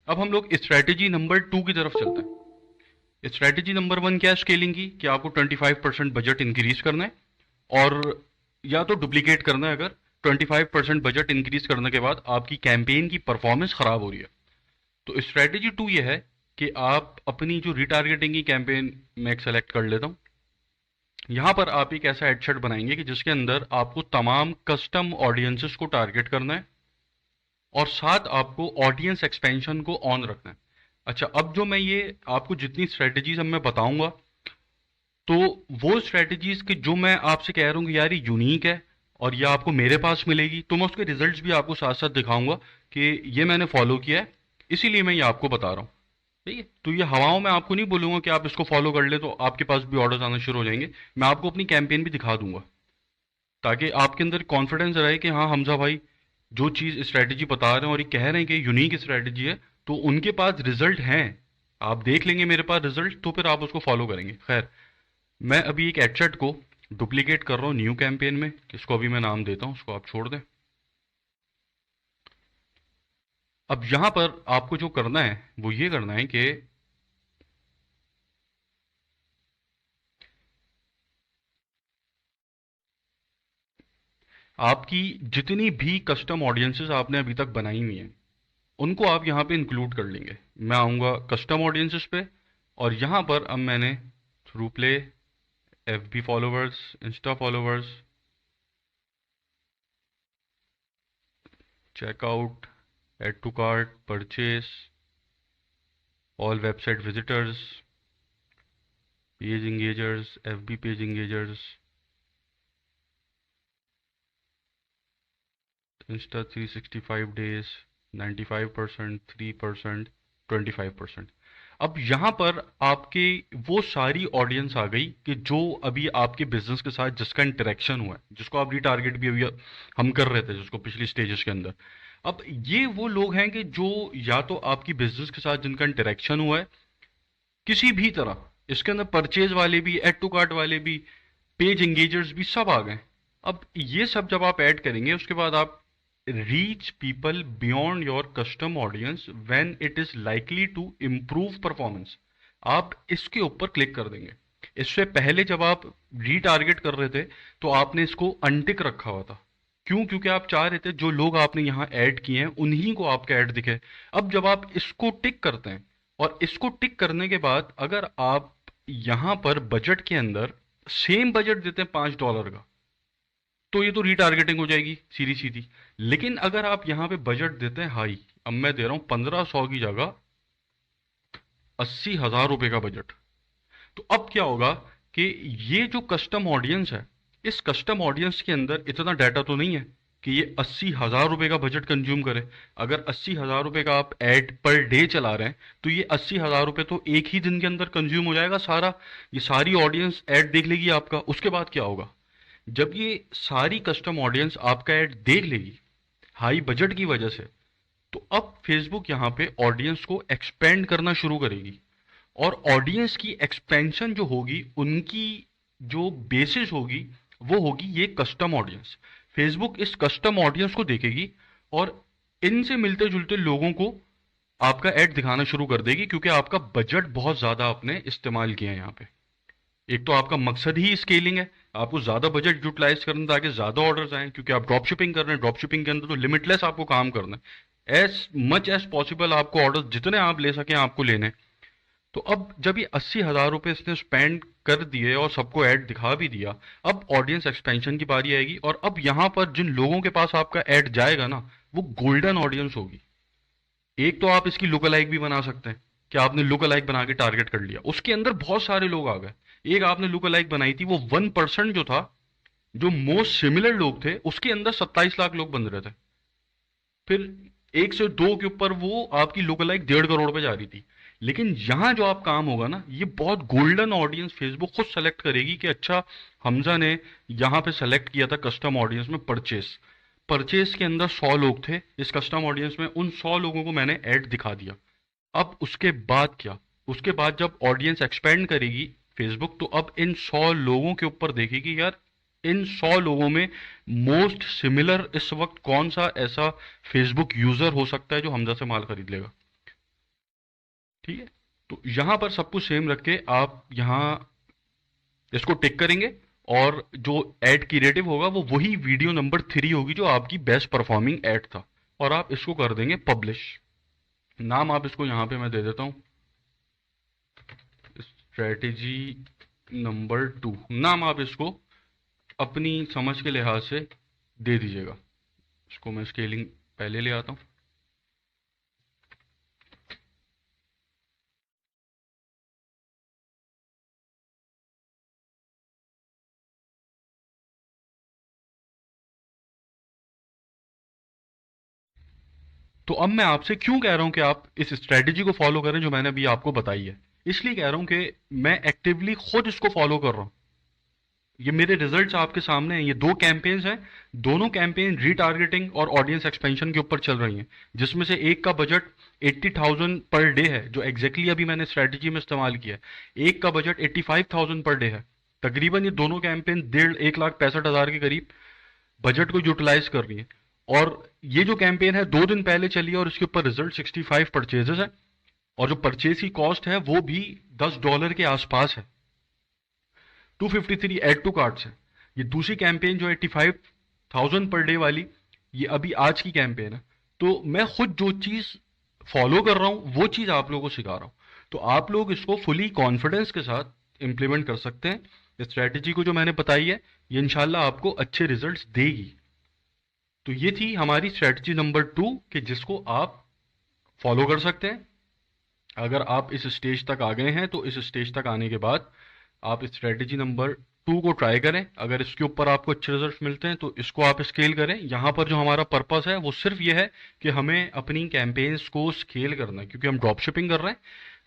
अब हम लोग स्ट्रैटेजी नंबर 2 की तरफ चलते हैं। स्ट्रैटेजी नंबर 1 क्या है स्केलिंग की, कि आपको 25% बजट इंक्रीज करना है, और या तो डुप्लीकेट करना है अगर 25% बजट इंक्रीज करने के बाद आपकी कैंपेन की परफॉर्मेंस खराब हो रही है। तो स्ट्रैटेजी 2 ये है कि आप अपनी जो रिटारगेटिंग की कैंपेन में एक सेलेक्ट कर लेता हूँ। यहाँ पर आप एक ऐसा हेडसेट बनाएंगे कि जिसके अंदर आपको तमाम कस्टम ऑडियंसेस को टारगेट करना है, और साथ आपको ऑडियंस एक्सपेंशन को ऑन रखना है। अच्छा, अब जो मैं ये आपको जितनी स्ट्रेटजीज अब मैं बताऊंगा, तो वो स्ट्रेटजीज के जो मैं आपसे कह रहा हूँ कि यार ये यूनिक है और ये आपको मेरे पास मिलेगी, तो मैं उसके रिजल्ट्स भी आपको साथ साथ दिखाऊंगा कि ये मैंने फॉलो किया है, इसीलिए मैं ये आपको बता रहा हूँ। ठीक है, तो ये हवाओं में आपको नहीं बोलूंगा कि आप इसको फॉलो कर ले तो आपके पास भी ऑर्डर्स आना शुरू हो जाएंगे। मैं आपको अपनी कैंपेन भी दिखा दूंगा, ताकि आपके अंदर कॉन्फिडेंस रहे कि हाँ हमजा भाई जो चीज़ स्ट्रेटजी बता रहे हैं और ये कह रहे हैं कि यूनिक स्ट्रेटजी है, तो उनके पास रिजल्ट हैं। आप देख लेंगे मेरे पास रिजल्ट, तो फिर आप उसको फॉलो करेंगे। खैर, मैं अभी एक एडसेट को डुप्लीकेट कर रहा हूँ न्यू कैंपेन में, इसको अभी मैं नाम देता हूँ, उसको आप छोड़ दें। अब यहाँ पर आपको जो करना है वो ये करना है कि आपकी जितनी भी कस्टम ऑडियंसेस आपने अभी तक बनाई हुई हैं उनको आप यहाँ पे इंक्लूड कर लेंगे। मैं आऊँगा कस्टम ऑडियंसेस पे, और यहाँ पर अब मैंने through play, F B followers, insta followers, checkout, add to cart, purchase, all website visitors, page engagers, F B page engagers, insta 365 days, 95%, 3%, 25%। अब यहाँ पर आपके वो सारी ऑडियंस आ गई कि जो अभी आपके बिजनेस के साथ जिसका इंटरेक्शन हुआ है, जिसको आप रिटारगेट भी अभी हम कर रहे थे जिसको पिछली स्टेजेस के अंदर। अब ये वो लोग हैं कि जो या तो आपकी बिजनेस के साथ जिनका इंटरेक्शन हुआ है किसी भी तरह, इसके अंदर परचेज वाले भी, एड टू कार्ट वाले भी, पेज एंगेजर्स भी सब आ गए। अब ये सब जब आप ऐड करेंगे उसके बाद आप reach people beyond your custom audience when it is likely to improve performance, आप इसके ऊपर क्लिक कर देंगे। इससे पहले जब आप रीटारगेट कर रहे थे तो आपने इसको अनटिक रखा हुआ था। क्यों? क्योंकि आप चाह रहे थे जो लोग आपने यहाँ ऐड किए हैं उन्हीं को आपका ऐड दिखे। अब जब आप इसको टिक करते हैं, और इसको टिक करने के बाद अगर आप यहाँ पर बजट के अंदर सेम बजट देते हैं $5 का, तो ये तो रीटारगेटिंग हो जाएगी सीधी सीधी। लेकिन अगर आप यहाँ पे बजट देते हैं हाई, अब मैं दे रहा हूँ 1500 की जगह 80,000 रुपए का बजट, तो अब क्या होगा कि ये जो कस्टम ऑडियंस है, इस कस्टम ऑडियंस के अंदर इतना डाटा तो नहीं है कि ये 80,000 रुपए का बजट कंज्यूम करे। अगर 80,000 रुपए का आप एड पर डे चला रहे हैं तो ये 80,000 रुपए तो एक ही दिन के अंदर कंज्यूम हो जाएगा सारा। ये सारी ऑडियंस ऐड देख लेगी आपका। उसके बाद क्या होगा, जब ये सारी कस्टम ऑडियंस आपका ऐड देख लेगी हाई बजट की वजह से, तो अब फेसबुक यहाँ पे ऑडियंस को एक्सपेंड करना शुरू करेगी। और ऑडियंस की एक्सपेंशन जो होगी उनकी जो बेसिस होगी वो होगी ये कस्टम ऑडियंस। फेसबुक इस कस्टम ऑडियंस को देखेगी और इनसे मिलते जुलते लोगों को आपका ऐड दिखाना शुरू कर देगी, क्योंकि आपका बजट बहुत ज़्यादा आपने इस्तेमाल किया है यहाँ पे। एक तो आपका मकसद ही स्केलिंग है, आपको ज़्यादा बजट यूटिलाइज करना ताकि ज़्यादा ऑर्डर्स आएँ, क्योंकि आप ड्रॉप शिपिंग कर रहे हैं। ड्रॉप शिपिंग के अंदर तो लिमिटलेस आपको काम करना है, एज मच एज पॉसिबल आपको ऑर्डर जितने आप ले सकें आपको लेने हैं। तो अब जब ये 80,000 रुपये इसने स्पेंड कर दिए और सबको ऐड दिखा भी दिया, अब ऑडियंस एक्सपेंशन की बारी आएगी। और अब यहाँ पर जिन लोगों के पास आपका ऐड जाएगा ना, वो गोल्डन ऑडियंस होगी। एक तो आप इसकी लुक अलाइक भी बना सकते हैं कि आपने लुक अलाइक बना के टारगेट कर लिया, उसके अंदर बहुत सारे लोग आ गए। एक आपने लुक अलाइक बनाई थी, वो 1% जो था, जो मोस्ट सिमिलर लोग थे, उसके अंदर 27 लाख लोग बन रहे थे। फिर 1 से 2 के ऊपर वो आपकी लुक लाइक 1.5 करोड़ पे जा रही थी। लेकिन यहाँ जो आप काम होगा ना, ये बहुत गोल्डन ऑडियंस फेसबुक खुद सेलेक्ट करेगी कि अच्छा हमजा ने यहाँ पे सेलेक्ट किया था कस्टम ऑडियंस में परचेस। परचेस के अंदर 100 लोग थे इस कस्टम ऑडियंस में, उन 100 लोगों को मैंने ऐड दिखा दिया। अब उसके बाद क्या, उसके बाद जब ऑडियंस एक्सपेंड करेगी फेसबुक, तो अब इन 100 लोगों के ऊपर देखेगी यार इन 100 लोगों में मोस्ट सिमिलर इस वक्त कौन सा ऐसा फेसबुक यूजर हो सकता है जो हमजा से माल खरीद लेगा। ठीक है, तो यहाँ पर सब कुछ सेम रख के आप यहाँ इसको टिक करेंगे, और जो एड क्रिएटिव होगा वो वही वीडियो नंबर 3 होगी जो आपकी बेस्ट परफॉर्मिंग एड था, और आप इसको कर देंगे पब्लिश। नाम आप इसको यहाँ पे मैं दे देता हूँ, स्ट्रेटेजी नंबर 2। नाम आप इसको अपनी समझ के लिहाज से दे दीजिएगा। इसको मैं स्केलिंग पहले ले आता हूँ। तो अब मैं आपसे क्यों कह रहा हूं कि आप इस स्ट्रेटेजी को फॉलो करें जो मैंने अभी आपको बताई है। इसलिए कह रहा हूं कि मैं एक्टिवली खुद इसको फॉलो कर रहा हूं। ये मेरे रिजल्ट्स आपके सामने हैं। ये 2 कैंपेन्स हैं, दोनों कैंपेन रीटारगेटिंग और ऑडियंस एक्सपेंशन के ऊपर चल रही हैं, जिसमें से एक का बजट 80,000 पर डे है, जो एग्जैक्टली अभी मैंने स्ट्रेटेजी में इस्तेमाल किया है। एक का बजट 85,000 पर डे है। तकरीबन ये दोनों कैंपेन 1,65,000 के करीब बजट को यूटिलाइज कर रही है। और ये जो कैंपेन है 2 दिन पहले चली है, और इसके ऊपर रिजल्ट 65 परचेजेस है, और जो परचेज की कॉस्ट है वो भी $10 के आसपास है। 253 एड टू कार्ट्स है। ये दूसरी कैंपेन जो 85,000 पर डे वाली, ये अभी आज की कैंपेन है। तो मैं खुद जो चीज़ फॉलो कर रहा हूँ वो चीज़ आप लोगों को सिखा रहा हूँ। तो आप लोग इसको फुली कॉन्फिडेंस के साथ इम्प्लीमेंट कर सकते हैं। इस स्ट्रैटेजी को जो मैंने बताई है ये इंशाल्लाह आपको अच्छे रिजल्ट्स देगी। तो ये थी हमारी स्ट्रैटेजी नंबर 2 कि जिसको आप फॉलो कर सकते हैं। अगर आप इस स्टेज तक आ गए हैं तो इस स्टेज तक आने के बाद आप स्ट्रेटेजी नंबर 2 को ट्राई करें। अगर इसके ऊपर आपको अच्छे रिजल्ट मिलते हैं तो इसको आप स्केल करें। यहाँ पर जो हमारा पर्पस है वो सिर्फ ये है कि हमें अपनी कैंपेन्स को स्केल करना है, क्योंकि हम ड्रॉप शिपिंग कर रहे हैं,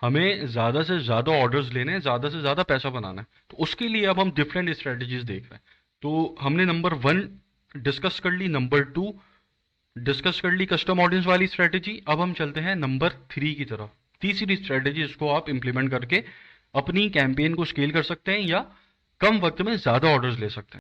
हमें ज़्यादा से ज़्यादा ऑर्डर्स लेने हैं, ज़्यादा से ज़्यादा पैसा बनाना है। तो उसके लिए अब हम डिफरेंट स्ट्रेटजीज देख रहे हैं। तो हमने नंबर 1 डिस्कस कर ली, नंबर 2 डिस्कस कर ली कस्टम ऑडियंस वाली स्ट्रेटेजी। अब हम चलते हैं नंबर 3 की तरफ। तीसरी स्ट्रेटेजी, इसको आप इंप्लीमेंट करके अपनी कैंपेन को स्केल कर सकते हैं या कम वक्त में ज़्यादा ऑर्डर्स ले सकते हैं।